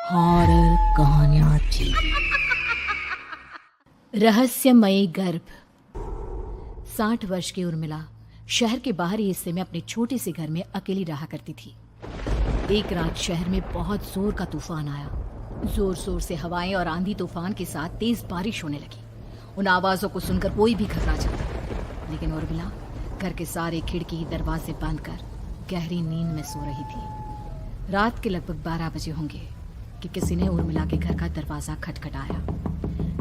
Horror कहानियां थी। रहस्यमयी गर्भ। 60 वर्ष की उर्मिला शहर के बाहरी हिस्से में अपने छोटे से घर में अकेली रहा करती थी। एक रात शहर में बहुत जोर का तूफान आया। जोर जोर से हवाएं और आंधी तूफान के साथ तेज बारिश होने लगी। उन आवाजों को सुनकर कोई भी घबरा जाता, लेकिन उर्मिला घर के सारे खिड़की दरवाजे बंद कर गहरी नींद में सो रही थी। रात के लगभग 12 बजे होंगे कि किसी ने उर्मिला के घर का दरवाजा खटखटाया।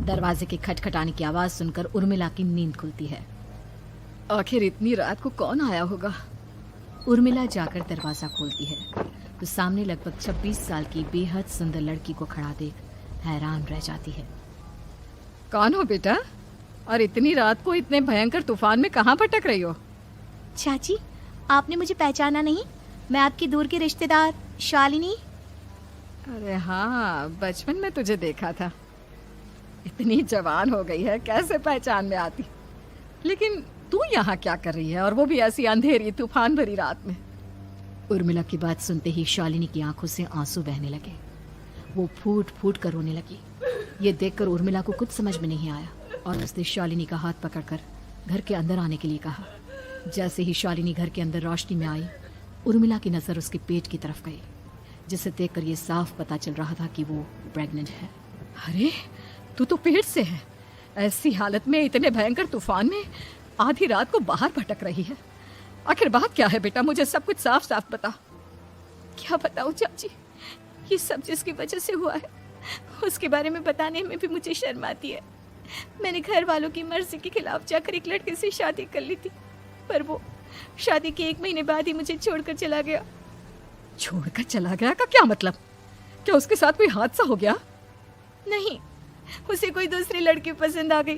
दरवाजे के खटखटाने की आवाज सुनकर उर्मिला की नींद खुलती है। आखिर इतनी रात को कौन आया होगा? उर्मिला जाकर दरवाजा खोलती है तो सामने लगभग 26 साल की बेहद सुंदर लड़की को खड़ा देख हैरान रह जाती है। कौन हो बेटा, और इतनी रात को इतने भयंकर तूफान में कहाँ भटक रही हो? चाची, आपने मुझे पहचाना नहीं? मैं आपकी दूर की रिश्तेदार शालिनी। अरे हाँ, बचपन में तुझे देखा था। इतनी जवान हो गई है, कैसे पहचान में आती। लेकिन तू यहाँ क्या कर रही है, और वो भी ऐसी अंधेरी तूफान भरी रात में? उर्मिला की बात सुनते ही शालिनी की आंखों से आंसू बहने लगे। वो फूट फूट कर रोने लगी। ये देखकर उर्मिला को कुछ समझ में नहीं आया और उसने शालिनी का हाथ पकड़कर घर के अंदर आने के लिए कहा। जैसे ही शालिनी घर के अंदर रोशनी में आई, उर्मिला की नजर उसके पेट की तरफ गई, जिसे देखकर ये साफ पता चल रहा था कि वो प्रेग्नेंट है। अरे, तू तो पेट से है। ऐसी हालत में इतने भयंकर तूफान में आधी रात को बाहर भटक रही है। आखिर बात क्या है बेटा, मुझे सब कुछ साफ साफ बता। क्या बताऊं चाची, ये सब जिसकी वजह से हुआ है उसके बारे में बताने में भी मुझे शर्म आती है। मैंने घर वालों की मर्जी के खिलाफ जाकर एक लड़के से शादी कर ली थी, पर वो शादी के 1 महीने बाद ही मुझे छोड़कर चला गया। छोड़कर चला गया का क्या मतलब? क्या उसके साथ कोई हादसा हो गया? नहीं, उसे कोई दूसरी लड़की पसंद आ गई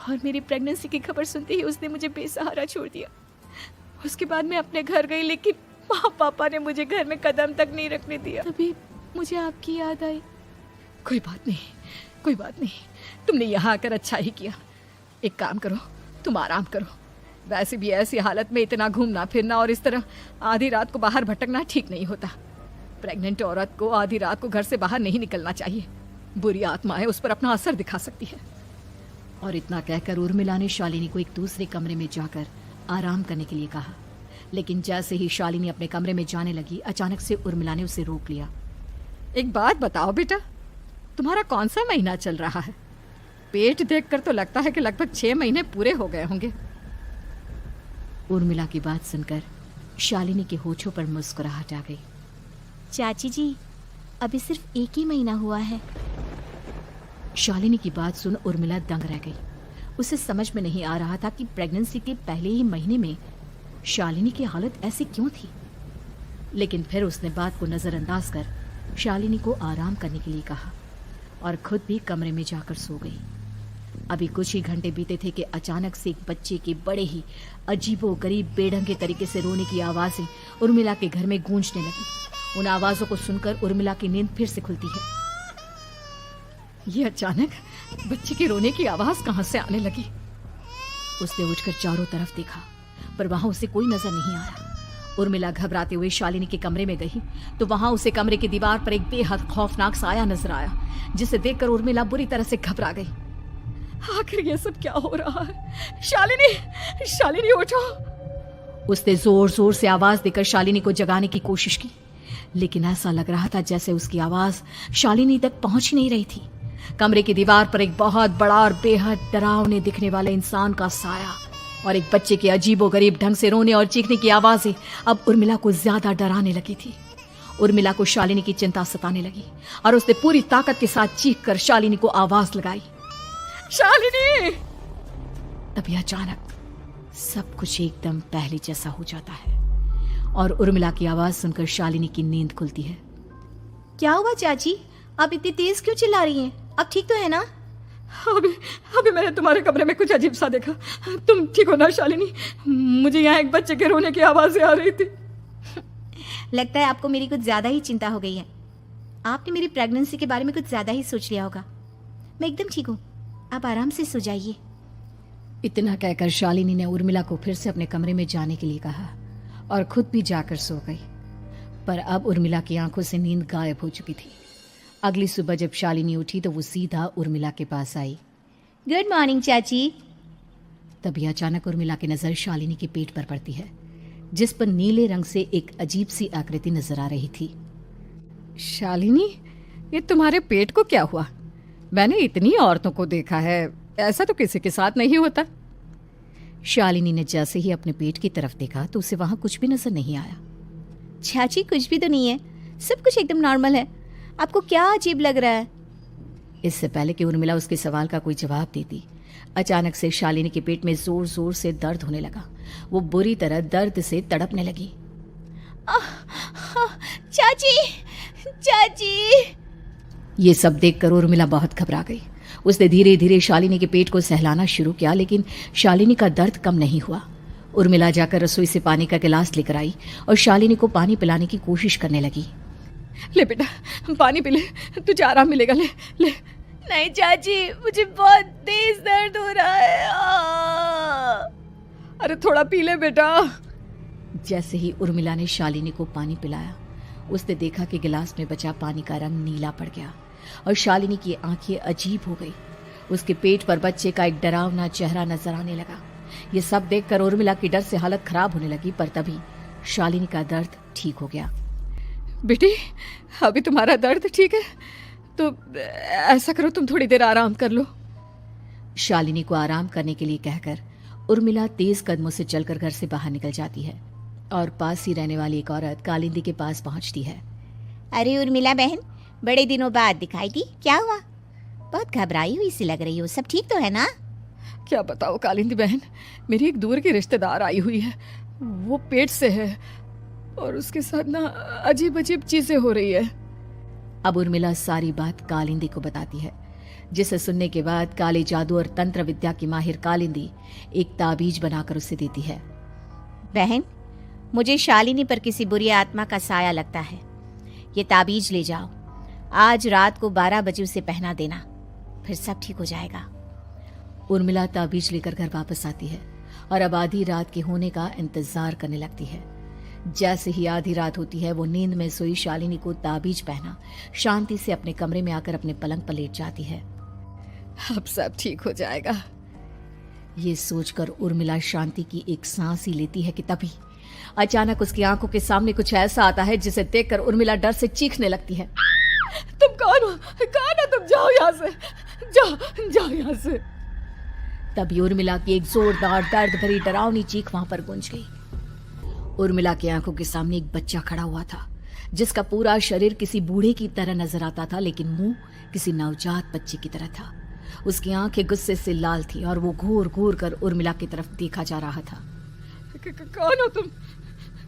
और मेरी प्रेगनेंसी की खबर सुनते ही उसने मुझे बेसहारा छोड़ दिया। उसके बाद मैं अपने घर गई, लेकिन माँ पापा ने मुझे घर में कदम तक नहीं रखने दिया। तभी मुझे आपकी याद आई। कोई बात नहीं, कोई बात नहीं। तुमने यहाँ आकर अच्छा ही किया। एक काम करो, तुम आराम करो। वैसे भी ऐसी हालत में इतना घूमना फिरना और इस तरह आधी रात को बाहर भटकना ठीक नहीं होता। प्रेग्नेंट औरत को आधी रात को घर से बाहर नहीं निकलना चाहिए। बुरी आत्माएं उस पर अपना असर दिखा सकती है। और इतना कहकर उर्मिला ने शालिनी को एक दूसरे कमरे में जाकर आराम करने के लिए कहा। लेकिन जैसे ही शालिनी अपने कमरे में जाने लगी, अचानक से उर्मिला ने उसे रोक लिया। एक बात बताओ बेटा, तुम्हारा कौन सा महीना चल रहा है? पेट देखकर तो लगता है कि लगभग 6 महीने पूरे हो गए होंगे। उर्मिला की बात सुनकर शालिनी के होठों पर मुस्कुराहट आ गई। चाची जी, अभी सिर्फ 1 ही महीना हुआ है। शालिनी की बात सुन उर्मिला दंग रह गई। उसे समझ में नहीं आ रहा था कि प्रेगनेंसी के पहले ही महीने में शालिनी की हालत ऐसी क्यों थी। लेकिन फिर उसने बात को नजरअंदाज कर शालिनी को आराम करने के लिए कहा और खुद भी कमरे में जाकर सो गई। अभी कुछ ही घंटे बीते थे कि अचानक से एक बच्चे के बड़े ही अजीबोगरीब बेढंगे तरीके से रोने की आवाजें उर्मिला के घर में गूंजने लगी। उन आवाजों को सुनकर उर्मिला की नींद फिर से खुलती है। ये अचानक बच्चे के रोने की आवाज कहां से आने लगी? उसने उठकर चारों तरफ देखा, पर वहां उसे कोई नजर नहीं आया। उर्मिला घबराते हुए शालिनी के कमरे में गई तो वहां उसे कमरे की दीवार पर एक बेहद खौफनाक साया नजर आया, जिसे देखकर उर्मिला बुरी तरह से घबरा गई। आखिर ये सब क्या हो रहा है? शालिनी, शालिनी उठो! उसने जोर जोर से आवाज देकर शालिनी को जगाने की कोशिश की, लेकिन ऐसा लग रहा था जैसे उसकी आवाज शालिनी तक पहुंच नहीं रही थी। कमरे की दीवार पर एक बहुत बड़ा और बेहद डरावने दिखने वाले इंसान का साया और एक बच्चे के अजीबोगरीब ढंग से रोने और चीखने की आवाजें अब उर्मिला को ज्यादा डराने लगी थी। उर्मिला को शालिनी की चिंता सताने लगी और उसने पूरी ताकत के साथ चीख कर शालिनी को आवाज लगाई, शालिनी! तभी अचानक सब कुछ एकदम पहले जैसा हो जाता है और उर्मिला की आवाज सुनकर शालिनी की नींद खुलती है। क्या हुआ चाची, आप इतनी तेज क्यों चिल्ला रही हैं? आप ठीक तो है ना? अभी मैंने तुम्हारे कमरे में कुछ अजीब सा देखा। तुम ठीक हो ना शालिनी? मुझे यहाँ एक बच्चे के रोने की आवाजें आ रही थी। लगता है आपको मेरी कुछ ज्यादा ही चिंता हो गई है। आपने मेरी प्रेगनेंसी के बारे में कुछ ज्यादा ही सोच लिया होगा। मैं एकदम ठीक हूँ, आप आराम से सो जाइए। इतना कहकर शालिनी ने उर्मिला को फिर से अपने कमरे में जाने के लिए कहा और खुद भी जाकर सो गई। पर अब उर्मिला की आंखों से नींद गायब हो चुकी थी। अगली सुबह जब शालिनी उठी तो वो सीधा उर्मिला के पास आई। गुड मॉर्निंग चाची। तभी अचानक उर्मिला की नजर शालिनी के पेट पर पड़ती है, जिस पर नीले रंग से एक अजीब सी आकृति नजर आ रही थी। शालिनी, ये तुम्हारे पेट को क्या हुआ? मैंने इतनी औरतों को देखा है, ऐसा तो किसी के साथ नहीं होता। शालिनी ने जैसे ही अपने पेट की तरफ देखा तो उसे वहां कुछ भी नजर नहीं आया। चाची कुछ भी तो नहीं है, सब कुछ एकदम नॉर्मल है। आपको क्या अजीब लग रहा है? इससे पहले कि उर्मिला उसके सवाल का कोई जवाब देती, अचानक से शालिनी के पेट में जोर जोर से दर्द होने लगा। वो बुरी तरह दर्द से तड़पने लगी। चाची, चाची। ये सब देखकर उर्मिला बहुत घबरा गई। उसने धीरे धीरे शालिनी के पेट को सहलाना शुरू किया, लेकिन शालिनी का दर्द कम नहीं हुआ। उर्मिला जाकर रसोई से पानी का गिलास लेकर आई और शालिनी को पानी पिलाने की कोशिश करने लगी। ले बेटा, पानी पी ले, तुझे आराम मिलेगा। ले ले। नहीं चाची, मुझे बहुत तेज दर्द हो रहा है। अरे थोड़ा पी ले बेटा। जैसे ही उर्मिला ने शालिनी को पानी पिलाया, उसने देखा कि गिलास में बचा पानी का रंग नीला पड़ गया और शालिनी की आंखें अजीब हो गई। उसके पेट पर बच्चे का एक डरावना चेहरा नजर आने लगा। ये सब देखकर उर्मिला की डर से हालत खराब होने लगी, पर तभी शालिनी का दर्द ठीक हो गया। बेटी, अभी तुम्हारा दर्द ठीक है तो ऐसा करो, तुम थोड़ी देर आराम कर लो। शालिनी को आराम करने के लिए कहकर उर्मिला तेज कदमों से चलकर घर से बाहर निकल जाती है और पास ही रहने वाली एक औरत कालिंदी के पास पहुंचती है। अरे उर्मिला बहन, बड़े दिनों बाद दिखाई दी, क्या हुआ? बहुत घबराई हुई सी लग रही हो, सब ठीक तो है ना? क्या बताओ कालिंदी बहन, मेरी एक दूर की रिश्तेदार आई हुई है। वो पेट से है और उसके साथ ना अजीब अजीब चीजें हो रही है। अब उर्मिला सारी बात कालिंदी को बताती है, जिसे सुनने के बाद काले जादू और तंत्र विद्या की माहिर कालिंदी एक ताबीज बनाकर उसे देती है। बहन, मुझे शालिनी पर किसी बुरी आत्मा का साया लगता है। ये ताबीज ले जाओ, आज रात को 12 बजे उसे पहना देना, फिर सब ठीक हो जाएगा। उर्मिला ताबीज लेकर घर वापस आती है और अब आधी रात के होने का इंतजार करने लगती है। जैसे ही आधी रात होती है, वो नींद में सोई शालिनी को ताबीज पहना शांति से अपने कमरे में आकर अपने पलंग पर लेट जाती है। अब सब ठीक हो जाएगा। ये सोचकर उर्मिला शांति की एक सांस ही लेती है कि तभी अचानक उसकी आंखों के सामने कुछ ऐसा आता है जिसे देखकर उर्मिला डर से चीखने लगती है। तुम कौन हो? कौन हो तुम? जाओ यहाँ से, जाओ जाओ यहाँ से। तभी उर्मिला की एक जोरदार दर्द भरी डरावनी चीख वहां पर गूंज गई। उर्मिला की आंखों के सामने एक बच्चा खड़ा हुआ था, जिसका पूरा शरीर किसी बूढ़े की तरह नजर आता था, लेकिन मुंह किसी नवजात बच्चे की तरह था। उसकी आंखें गुस्से से लाल थी और वो घूर घूर कर उर्मिला की तरफ देखा जा रहा था। कौन हो तुम?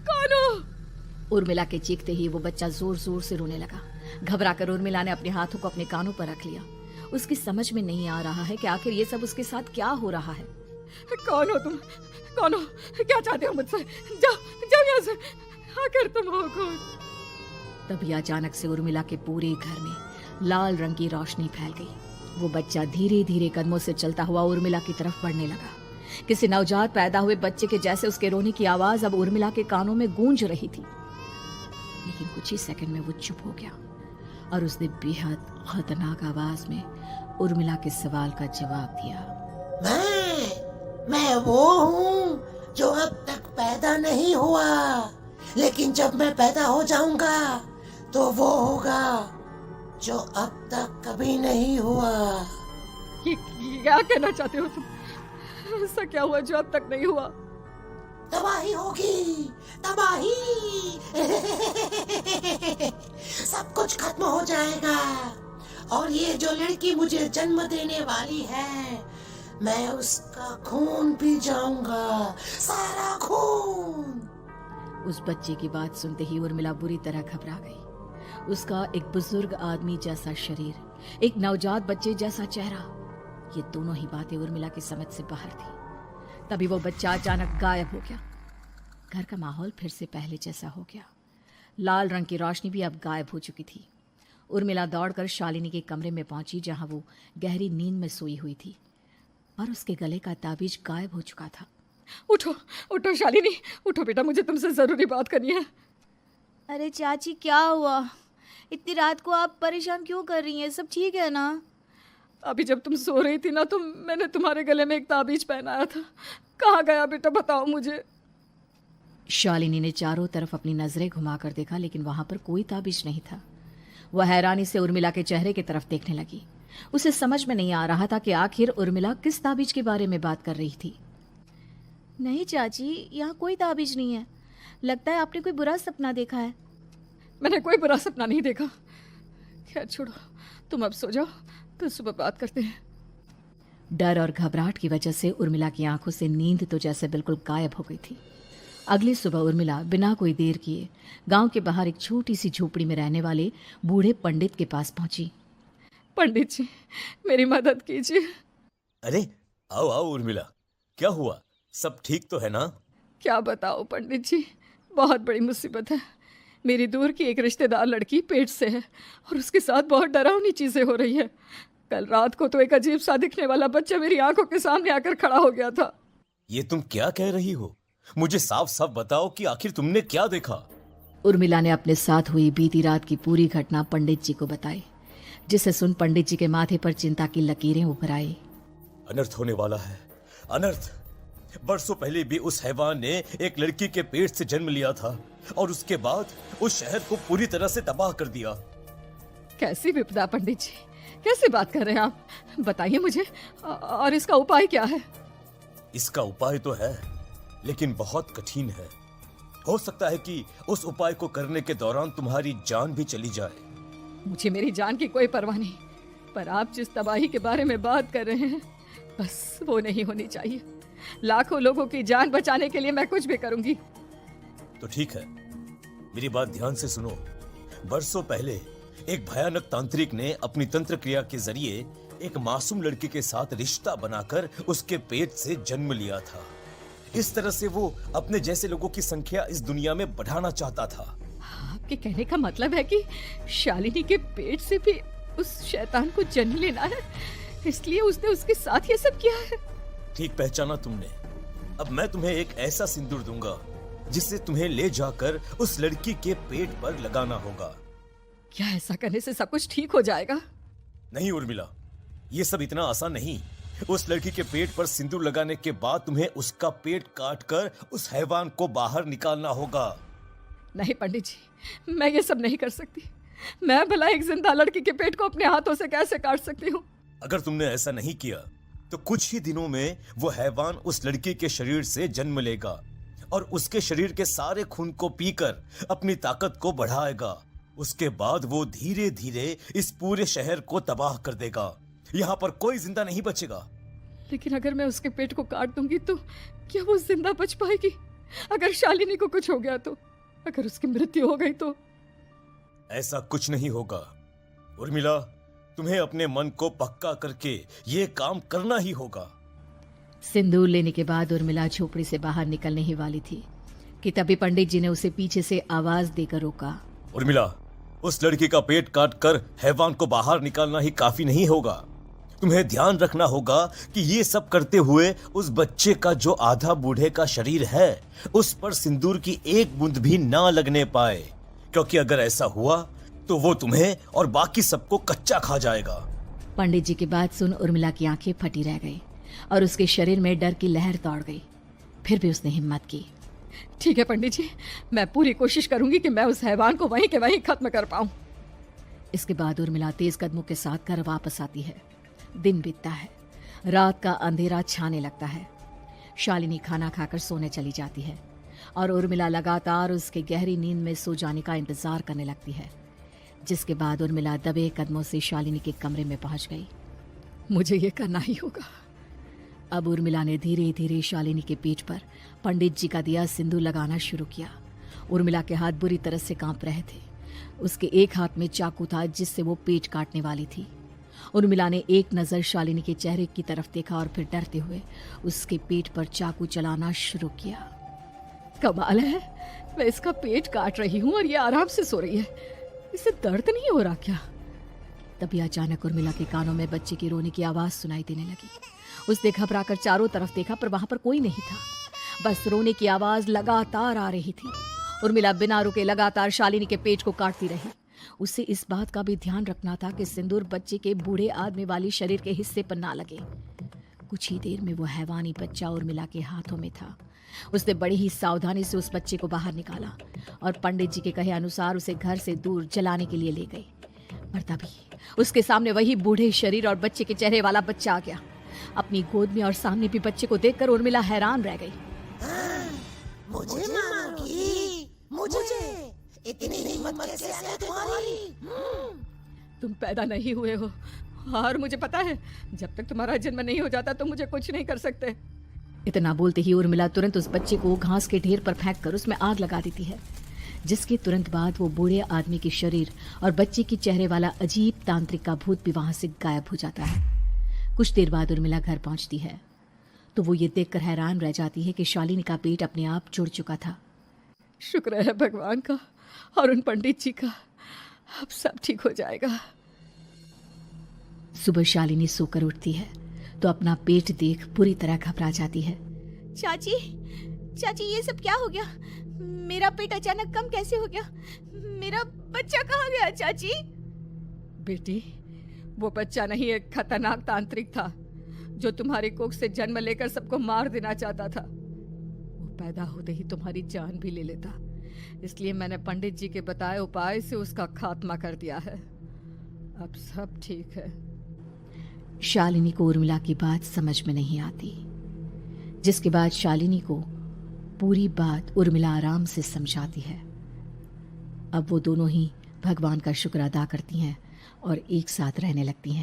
कौन हो? उर्मिला के चीखते ही वो बच्चा जोर जोर से रोने लगा। घबराकर उर्मिला ने अपने हाथों को अपने कानों पर रख लिया। उसकी समझ में नहीं आ रहा है कि आखिर ये सब उसके साथ क्या हो रहा है। कौन हो तुम? कौन हो? क्या चाहते हो मुझसे? जाओ जाओ यहाँ से। आखिर तुम हो कौन? तभी अचानक से उर्मिला के पूरे घर में लाल रंग की रोशनी फैल गई। वो बच्चा धीरे धीरे कदमों से चलता हुआ उर्मिला की तरफ बढ़ने लगा। किसी नवजात पैदा हुए बच्चे के जैसे उसके रोने की आवाज अब उर्मिला के कानों में गूंज रही थी। लेकिन कुछ ही सेकंड में वो चुप हो गया और उसने बेहद खतरनाक आवाज में उर्मिला के सवाल का जवाब दिया। मैं वो हूँ जो अब तक पैदा नहीं हुआ, लेकिन जब मैं पैदा हो जाऊंगा तो वो होगा जो अब तक कभी नहीं हुआ। ये क्या कहना चाहते हो तुम? ऐसा क्या हुआ जो अब तक नहीं हुआ? तबाही होगी, तबाही। सब कुछ खत्म हो जाएगा और ये जो लड़की मुझे जन्म देने वाली है, मैं उसका खून पी जाऊंगा, सारा खून। उस बच्चे की बात सुनते ही उर्मिला बुरी तरह घबरा गई। उसका एक बुजुर्ग आदमी जैसा शरीर, एक नवजात बच्चे जैसा चेहरा, ये दोनों ही बातें उर्मिला की समझ से बाहर थी। तभी वो बच्चा अचानक गायब हो गया। घर का माहौल फिर से पहले जैसा हो गया। लाल रंग की रोशनी भी अब गायब हो चुकी थी। उर्मिला दौड़कर शालिनी के कमरे में पहुंची, जहां वो गहरी नींद में सोई हुई थी और उसके गले का ताबीज गायब हो चुका था। उठो उठो शालिनी, उठो बेटा, मुझे तुमसे जरूरी बात करनी है। अरे चाची, क्या हुआ? इतनी रात को आप परेशान क्यों कर रही हैं? सब ठीक है ना? अभी जब तुम सो रही थी ना तो मैंने तुम्हारे गले में एक ताबीज पहनाया था। कहाँ गया बेटा, बताओ मुझे। शालिनी ने चारों तरफ अपनी नजरें घुमाकर देखा, लेकिन वहां पर कोई ताबीज नहीं था। वह हैरानी से उर्मिला के चेहरे की तरफ देखने लगी। उसे समझ में नहीं आ रहा था कि आखिर उर्मिला किस ताबीज के बारे में बात कर रही थी। नहीं चाची, यहाँ कोई ताबीज नहीं है। लगता है आपने कोई बुरा सपना देखा है। मैंने कोई बुरा सपना नहीं देखा। खैर छोड़ो, तुम अब सो जाओ, कल सुबह बात करते हैं। डर और घबराहट की वजह से उर्मिला की आंखों से नींद तो जैसे बिल्कुल गायब हो गई थी। अगली सुबह उर्मिला बिना कोई देर किए गांव के बाहर एक छोटी सी झोपड़ी में रहने वाले बूढ़े पंडित के पास पहुंची। पंडित जी, मेरी मदद कीजिए। अरे आओ आओ उर्मिला, क्या हुआ? सब ठीक तो है ना? क्या बताओ पंडित जी, बहुत बड़ी मुसीबत है। मेरी दूर की एक रिश्तेदार लड़की पेट से है और उसके साथ बहुत डरावनी चीजें हो रही है। कल रात को तो एक अजीब सा दिखने वाला बच्चा मेरी आंखों के सामने आकर खड़ा हो गया था। ये तुम क्या कह रही हो? मुझे साफ साफ बताओ कि आखिर तुमने क्या देखा? उर्मिला ने अपने साथ हुई बीती रात की पूरी घटना पंडित जी को बताई, जिसे सुन पंडित जी के माथे पर चिंता की लकीरें उभर आई। अनर्थ होने वाला है, अनर्थ। बरसों पहले भी उस हैवान ने एक लड़की के पेट से जन्म लिया था और उसके बाद उस शहर को पूरी तरह से तबाह कर दिया। कैसी विपदा पंडित जी, कैसे बात कर रहे हैं आप? बताइए मुझे, और इसका उपाय क्या है? इसका उपाय तो है, लेकिन बहुत कठिन है। हो सकता है कि उस उपाय को करने के दौरान तुम्हारी जान भी चली जाए। मुझे मेरी जान की कोई परवाह नहीं, पर आप जिस तबाही के बारे में बात कर रहे हैं, बस वो नहीं होनी चाहिए। लाखों लोगों की जान बचाने के लिए मैं कुछ भी करूंगी। तो ठीक है, मेरी बात ध्यान से सुनो। बरसों पहले एक भयानक तांत्रिक ने अपनी तंत्र क्रिया के जरिए एक मासूम लड़की के साथ रिश्ता बनाकर उसके पेट से जन्म लिया था। इस तरह से वो अपने जैसे लोगों की संख्या इस दुनिया में बढ़ाना चाहता था। आपके कहने का मतलब है कि शालिनी के पेट से भी उस शैतान को जन्म लेना है, इसलिए उसने उसके साथ ये सब किया है। ठीक पहचाना तुमने। अब मैं तुम्हें एक ऐसा सिंदूर दूंगा जिससे तुम्हें ले जाकर उस लड़की के पेट पर लगाना होगा। क्या ऐसा करने से सब कुछ ठीक हो जाएगा? नहीं उर्मिला, ये सब इतना आसान नहीं। उस लड़की के पेट पर सिंदूर लगाने के बाद तुम्हें उसका पेट काटकर उस हैवान को बाहर निकालना होगा। नहीं पंडित जी, मैं ये सब नहीं कर सकती। मैं भला एक जिंदा लड़की के पेट को अपने हाथों से कैसे काट सकती हूँ? अगर तुमने ऐसा नहीं किया तो कुछ ही दिनों में वो हैवान उस लड़की के शरीर से जन्म लेगा और उसके शरीर के सारे खून को पीकर अपनी ताकत को बढ़ाएगा। उसके बाद वो धीरे धीरे इस पूरे शहर को तबाह कर देगा। यहाँ पर कोई जिंदा नहीं बचेगा। लेकिन अगर मैं उसके पेट को काट दूंगी तो क्या वो जिंदा बच पाएगी? अगर शालिनी को कुछ हो गया तो, अगर उसकी मृत्यु हो गई तो? ऐसा कुछ नहीं होगा उर्मिला, तुम्हें अपने मन को पक्का करके ये काम करना ही होगा। सिंदूर लेने के बाद उर्मिला झोपड़ी से बाहर निकलने ही वाली थी कि तभी पंडित जी ने उसे पीछे से आवाज देकर रोका। उर्मिला, उस लड़की का पेट काटकर हैवान को बाहर निकालना ही काफी नहीं होगा। तुम्हें ध्यान रखना होगा कि ये सब करते हुए उस बच्चे का जो आधा बूढ़े का शरीर है उस पर सिंदूर की एक बूंद भी ना लगने पाए, क्योंकि अगर ऐसा हुआ तो वो तुम्हें और बाकी सबको कच्चा खा जाएगा। पंडित जी की बात सुन उर्मिला की आंखें फटी रह गई और उसके शरीर में डर की लहर दौड़ गई। फिर भी उसने हिम्मत की। ठीक है पंडित जी, मैं पूरी कोशिश करूंगी कि मैं उस हैवान को वहीं के वहीं खत्म कर पाऊं। इसके बाद उर्मिला तेज कदमों के साथ घर वापस आती है। दिन बीतता है, रात का अंधेरा छाने लगता है। शालिनी खाना खाकर सोने चली जाती है और उर्मिला लगातार उसके गहरी नींद में सो जाने का इंतजार करने लगती है, जिसके बाद उर्मिला दबे कदमों से शालिनी के कमरे में पहुंच गई। मुझे ये करना ही होगा। अब उर्मिला ने धीरे धीरे शालिनी के पेट पर पंडित जी का दिया सिंदूर लगाना शुरू किया। उर्मिला के हाथ बुरी तरह से कांप रहे थे। उसके एक हाथ में चाकू था जिससे वो पेट काटने वाली थी। उर्मिला ने एक नज़र शालिनी के चेहरे की तरफ देखा और फिर डरते हुए उसके पेट पर चाकू चलाना शुरू किया। कमाल है, मैं इसका पेट काट रही हूँ और ये आराम से सो रही है। इसे दर्द नहीं हो रहा क्या? तभी अचानक उर्मिला के कानों में बच्चे की रोने की आवाज सुनाई देने लगी। उसने घबराकर चारों तरफ देखा पर वहां पर कोई नहीं था, बस रोने की आवाज लगातार आ रही थी। उर्मिला बिना रुके लगातार शालिनी के पेट को काटती रही। उसे इस बात का भी ध्यान रखना था कि सिंदूर बच्चे के बूढ़े आदमी वाली शरीर के हिस्से पर ना लगे। कुछ ही देर में वो हैवानी बच्चा उर्मिला के हाथों में था। उसने बड़ी ही सावधानी से उस बच्चे को बाहर निकाला और पंडित जी के कहे अनुसार उसे घर से दूर जलाने के लिए ले गई। पर तभी उसके सामने वही बूढ़े शरीर और बच्चे के चेहरे वाला बच्चा आ गया। अपनी गोद में और सामने भी बच्चे को देखकर उर्मिला हैरान रह गई। मुझे मारोगी? मुझे इतनी हिम्मत कैसे आ गई तुम्हारी? तुम पैदा नहीं हुए हो और मुझे पता है जब तक तुम्हारा जन्म नहीं हो जाता तो मुझे कुछ नहीं कर सकते। इतना बोलते ही उर्मिला तुरंत उस बच्चे को घास के ढेर पर फेंककर उसमें आग लगा देती है, जिसके तुरंत बाद वो बूढ़े आदमी के शरीर और बच्चे के चेहरे वाला अजीब तांत्रिक का भूत भी वहां से गायब हो जाता है। कुछ देर बाद उर्मिला घर पहुंचती है तो वो ये देखकर हैरान रह जाती है कि शालिनी का पेट अपने आप जुड़ चुका था। शुक्र है भगवान का और उन पंडित जी का, अब सब ठीक हो जाएगा। सुबह शालिनी सोकर उठती है तो अपना पेट देख पूरी तरह घबरा जाती है। चाची, चाची ये सब क्या हो गया? मेरा पेट अचानक कम कैसे हो गया? मेरा बच्चा कहाँ गया चाची? बेटी, वो बच्चा नहीं एक खतरनाक तांत्रिक था जो तुम्हारी कोख से जन्म लेकर सबको मार देना चाहता था। वो पैदा होते ही तुम्हारी जान भी ले लेता, इसलिए मैंने पंडित जी के बताए उपाय से उसका खात्मा कर दिया है। अब सब ठीक है। शालिनी को उर्मिला की बात समझ में नहीं आती, जिसके बाद शालिनी को पूरी बात उर्मिला आराम से समझाती है। अब वो दोनों ही भगवान का शुक्र अदा करती हैं और एक साथ रहने लगती हैं।